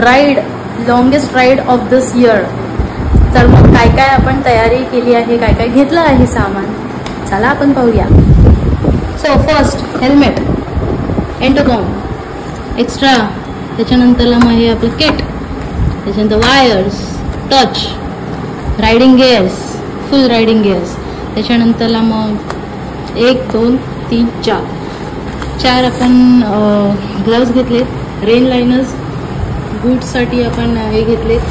Ride, longest ride of this year. तर मग काय काय आपण तयारी केली आहे, काय काय घेतलं आहे सामान, चला आपण पाहूया. So first helmet, intercom extra, त्याच्यानंतरला मग हे आपलं किट, त्याच्यानंतर wires, touch, riding gears, full riding gears, त्याच्यानंतरला मग 1 2 3 4 आपण ग्लव्स घेतलेत, रेन लायनर्स, बूटसाठी आपण हे घेतलेत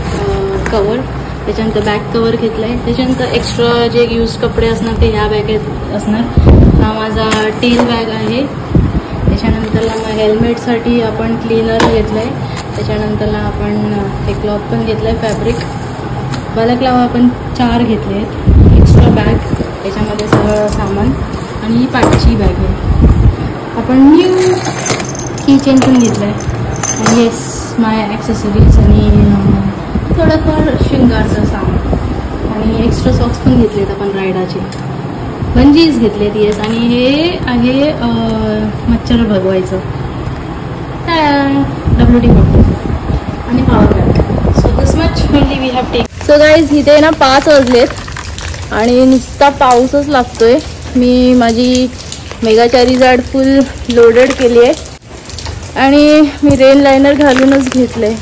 कवर, त्याच्यानंतर बॅक कवर घेतलाय, त्याच्यानंतर एक्स्ट्रा जे यूज कपडे असणार ते ह्या बॅगेत असणार. हा माझा टेल बॅग आहे. त्याच्यानंतरला मग हेल्मेटसाठी आपण क्लीनर घेतलंय, त्याच्यानंतरला आपण हे क्लॉथ पण घेतलंय, फॅब्रिक, बलकलावा आपण 4 घेतले, एक्स्ट्रा बॅग, त्याच्यामध्ये सगळं सामान, आणि ही पाठची बॅग आहे. आपण न्यू कीचेन पण घेतलंय, आणि येस माय ॲक्सेसरीज, आणि थोडंफार शृंगारचं सामान, आणि एक्स्ट्रा सॉक्स पण घेतलेत आपण रायडाचे, बंजीज घेतलेत येस, आणि हे आहे मच्छर भगवायचं WD बॉटल आणि power bank. So this much only we have take. So guys इथे ना 5 वाजलेत आणि नुसता पाऊसच लागतोय. मी माझी मेगा चारीजाड फुल लोडेड केली आहे, आणि मी रेन लायनर घालूनच घेतले,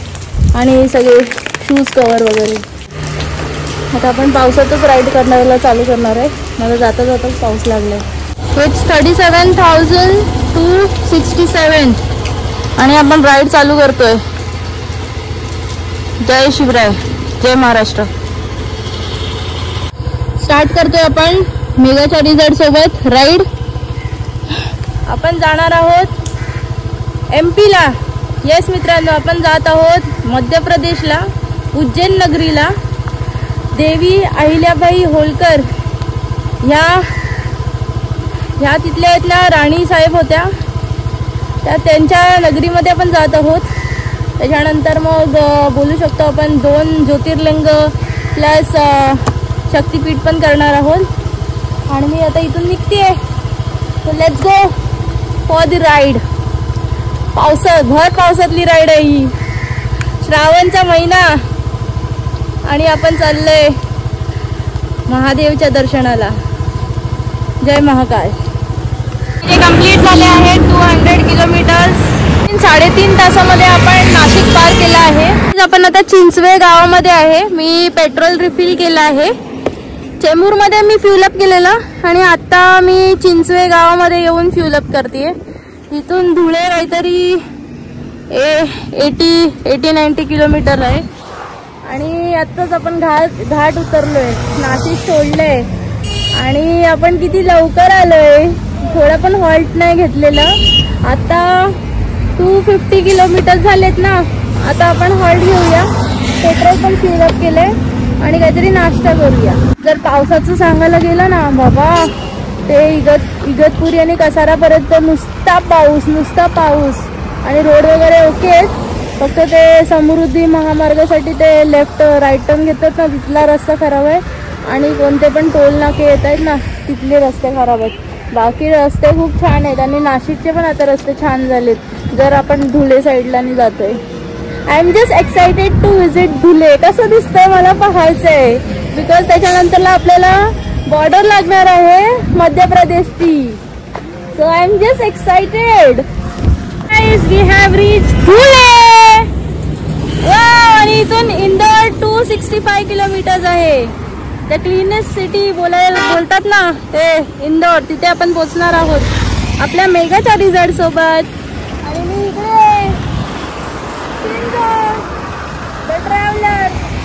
आणि सगळे शूज कवर वगैरे. आता आपण पावसातच राईड करण्याला चालू करणार आहे. मला जाता जाताच पाऊस लागलाय. इट्स 37,267 आणि आपण राईड चालू करतोय. जय शिवराय, जय महाराष्ट्र. स्टार्ट करतोय आपण मेगा चारीजाड सोबत राईड. आपण जाणार आहोत MP ला. येस मित्रांनो, आपण जात आहोत मध्य प्रदेशला, उज्जैन नगरीला. देवी अहिल्याबाई होलकर ह्या तिथल्या राणी साहेब होत्या, त्यांच्या नगरीमध्ये आपण जात आहोत. त्याच्यानंतर मग बोलू शकतो आपण 2 ज्योतिर्लिंग प्लस शक्तिपीठ पण करणार आहोत. आणि मी आता इथून निघते. So let's go for the ride. भर पावसातली राईड आहे ही. श्रावणचा महिना आणि आपण चाललोय महादेवच्या दर्शनाला. जय महाकाल. हे कंप्लीट झाले आहे 200 किलोमीटर्स. 3.5 तासामध्ये आपण नाशिक पार केला आहे. आपण आता चिंचवे गावामध्ये आहे. मी पेट्रोल रिफिल केलं आहे. चेंबूरमध्ये मी फ्युलअप केलेला, आणि आता मी चिंचवे गावामध्ये येऊन फ्युलअप करते. इथून धुळे काहीतरी 80-90 किलोमीटर आहे. आणि आत्ताच आपण घाट उतरलोय, नाशिक सोडलंय, आणि आपण किती लवकर आलोय. थोडा पण हॉल्ट नाही घेतलेलं. आता 250 किलोमीटर झालेत ना. आता आपण हॉल्ट घेऊया, पेट्रोल पण फिलअप केलंय, आणि काहीतरी नाश्ता करूया. जर पावसाचं सांगायला गेलं ना बाबा, ते इगतपुरी आणि कसारापर्यंत नुसता पाऊस, आणि रोड वगैरे ओके आहेत. फक्त ते समृद्धी महामार्गासाठी ते लेफ्ट राईट टर्न घेतात ना, तिथला रस्ता खराब आहे, आणि कोणते पण टोल नाके येत आहेत ना, तिथले रस्ते खराब आहेत. बाकी रस्ते खूप छान आहेत, आणि नाशिकचे पण आता रस्ते छान झालेत जर आपण धुळे साईडला जातोय. I am just excited to visit Dhule. कसं दिसतंय मला पाहायचंय, बिकॉज त्याच्यानंतरला आपल्याला बॉर्डर लागणार आहे मध्य प्रदेशची. So I am just excited. We have reach Dhule. आणि इथून इंदोर 265 किलोमीटर आहे. द क्लीनेस्ट सिटी बोलतात ना, ते इंदोर, तिथे आपण पोहोचणार आहोत आपल्या मेगा चारीजाड सोबत. आणि मी इकडे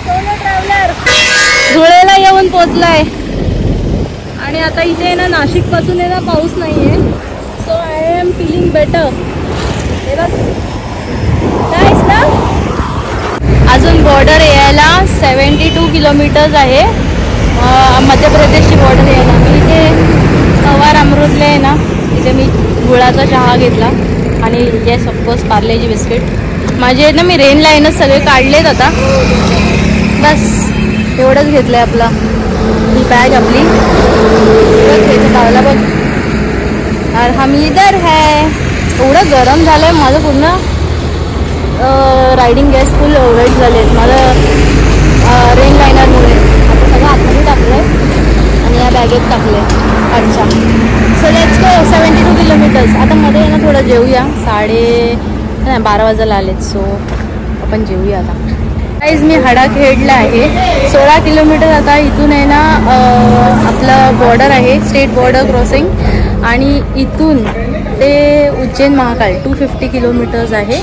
सोलो ट्रॅव्हलर धुळेला येऊन पोहोचलाय. आणि आता इथे ना नाशिक पासून आहे ना पाऊस नाहीये. So I am feeling better. Nice ना. अजून बॉर्डर यायला 72 किलोमीटर्स आहे, मध्य प्रदेशची बॉर्डर यायला. मी इथे पवार अमृतले आहे ना, तिथे मी गुळाचा चहा घेतला, आणि येस ऑफकोर्स पार्लेजी बिस्किट. माझे आहेत ना, मी रेन लाईनच सगळे काढलेत आता. बस एवढंच घेतलंय आपलं. ही बॅग आपली पावला बघ. और हम इधर है. एवढं गरम झालंय माझं पूर्ण रायडिंग गॅस फुल वेट झाले आहेत मला रेन लायनरमुळे. आता सगळं आतमध्ये टाकलं आहे आणि या बॅगेत टाकलं आहे. अच्छा, सो लेट्स गो 72 किलोमीटर्स. आता मध्ये आहे ना थोडं जेवूया. 12:30 वाजायला आलेत, सो आपण जेवूया आता. गाईज मी हडाखेडला आहे. 16 किलोमीटर. आता इथून आहे ना आपलं बॉर्डर आहे, स्टेट बॉर्डर क्रॉसिंग. आणि इथून ते उज्जैन महाकाल 250 किलोमीटर्स आहे.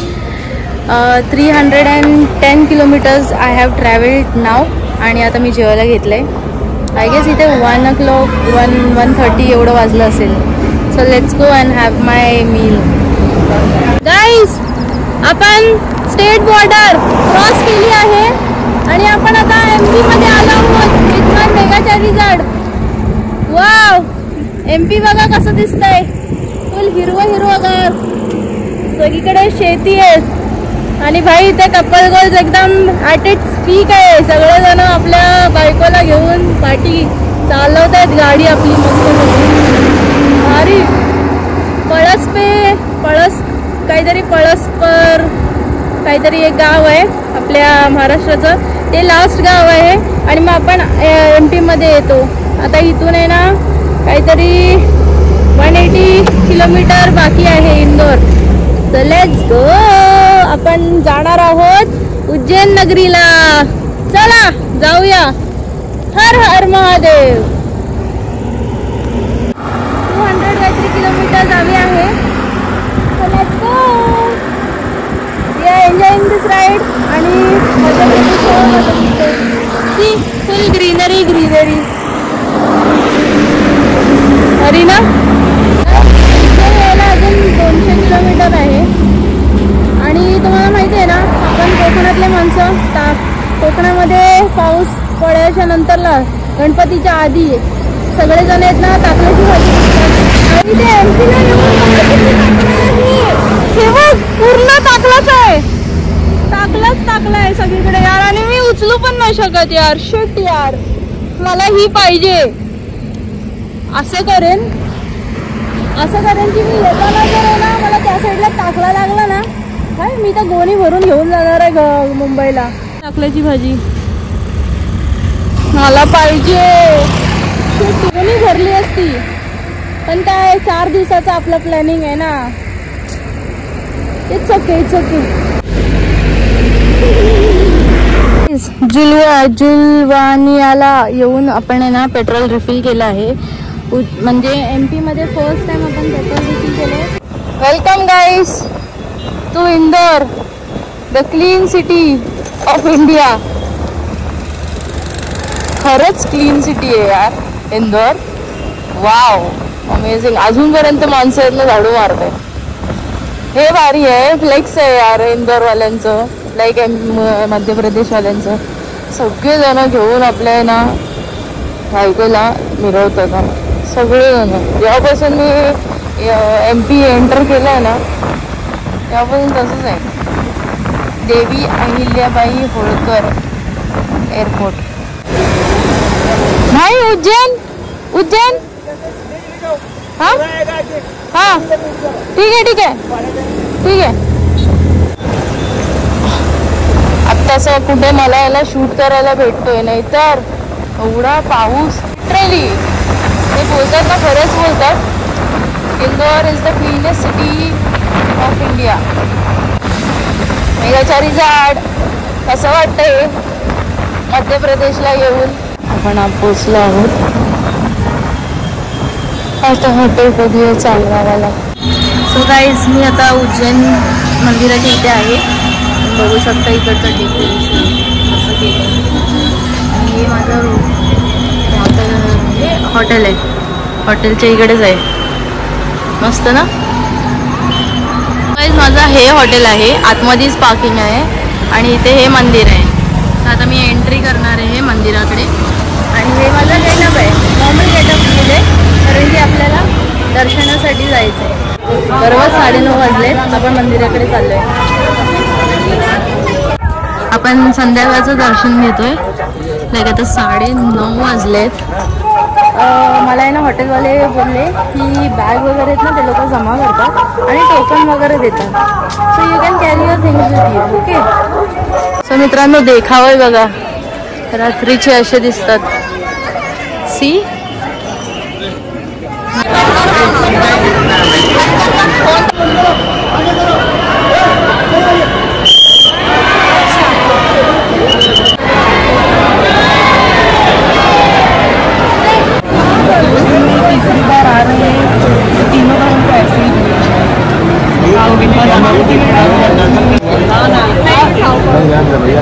310 किलोमीटर्स आय हॅव ट्रॅव्हल्ड नाव. आणि आता मी जेवायला घेतलं आहे. आय गेस इथे 1 o'clock 1:30 एवढं वाजलं असेल. So let's go and have my meal. Guys आपण स्टेट बॉर्डर क्रॉस केली आहे आणि आपण आता MP मध्ये आलो आहोत. विद्वान मेघाचारी झाड. वाव, MP बघा कसं दिसतंय. फुल हिरवगार. सगळीकडे शेती आहेत आणि भाई इथे कपल गोल्स एकदम ॲट इट्स पीक आहे. सगळेजण आपल्या बायकोला घेऊन पाठी चालवत आहेत गाडी आपली मस्त भारी. पळस काहीतरी पळसपर काहीतरी एक गाव आहे आपल्या महाराष्ट्राचं, ते लास्ट गाव आहे. आणि मग आपण MP मध्ये येतो. आता इथून आहे ना काहीतरी 180 किलोमीटर बाकी आहे इंदोर. सो लेट्स गो. आपण जाणार आहोत उज्जैन नगरीला. चला जाऊया. हर हर महादेव. 200 काहीतरी किलोमीटर जावे आहे. So let's go. We are enjoying this ride. आणि मजा दिसते. सी फुल ग्रीनरी हरी ना. यायला अजून 200 किलोमीटर आहे. आणि तुम्हाला माहिती आहे ना आपण कोकणातले माणसं कोकणामध्ये पाऊस पडायच्या नंतरला गणपतीच्या आधी सगळेजण आहेत ना ताकल्याची भाजी. आणि ते MPला येऊन पूर्ण टाकलाय सगळीकडे यार. आणि मी उचलू पण नाही शकत यार. शिट यार, मला ही पाहिजे. असं करेन की मी येताना जर आहे ना मला त्या साईडला टाकला लागला ना काय मी तर गोणी भरून घेऊन जाणार आहे मुंबईला. टाकल्याची भाजी मला पाहिजे. गोणी भरली असती पण काय 4 दिवसाचं आपलं प्लॅनिंग आहे ना. It's okay. जुलवानियाला येऊन आपण आहे ना पेट्रोल रिफिल केलं आहे. म्हणजे MP मध्ये फर्स्ट टाइम आपण पेट्रोल रिफिल केले. Welcome guys to Indore, the clean city of India. खरंच क्लीन सिटी आहे यार इंदोर. Wow, amazing. अजूनपर्यंत माणसं आहेत ना झाडू मारते. हे भारी आहे. फ्लेक्स आहे यार इंदोरवाल्यांचं, लाईक मध्य प्रदेशवाल्यांचं. सगळेजण घेऊन आपल्या ना बायकोला मिरवतात सगळेजण. जेव्हापासून मी MP एंटर केलं आहे ना तेव्हापासून तसंच आहे. देवी अहिल्याबाई होळकर एअरपोर्ट. नाही उज्जैन हां हां ठीक आहे. आत्ताच कुठे मला याला शूट करायला भेटतोय, नाही तर एवढा पाऊस. लिटरली ते बोलतात ना, खरंच बोलतात. Indore is the cleanest city of India. मेघाचारी झाड. कसं वाटतंय मध्य प्रदेशला येऊन. आपण पोचलो आहोत. आता हॉटेल कधी चालवायला. सो गाईज मी आता उज्जैन मंदिराच्या इथे आहे. बघू शकता इकडचं डेकोरेशन कसं केलं. आणि हे माझं हॉटेल आहे. हॉटेलच्या इकडेच आहे. मस्त ना. माझं हे हॉटेल आहे. आतमध्येच पार्किंग आहे आणि इथे हे मंदिर आहे. तर आता मी एंट्री करणार आहे मंदिराकडे. आणि हे माझं गेटअप आहे. नॉर्मल गेटअप केलं आहे कारण की आपल्याला दर्शनासाठी जायचं आहे. बरोबर 9:30 वाजले. आपण मंदिराकडे चाललो आहे. आपण संध्याकाळचं दर्शन घेतोय. लाईक आता 9:30 वाजलेत. मला आहे ना हॉटेलवाले बोलले की बॅग वगैरे आहेत ना ते लोक जमा करतात आणि टोकन वगैरे देतात. So you can carry your things with you. Okay. So मित्रांनो देखावे बघा रात्रीचे असे दिसतात. सी तीसरी बार आ रहे हैं, तीनों बार हमको ऐसे ही भैया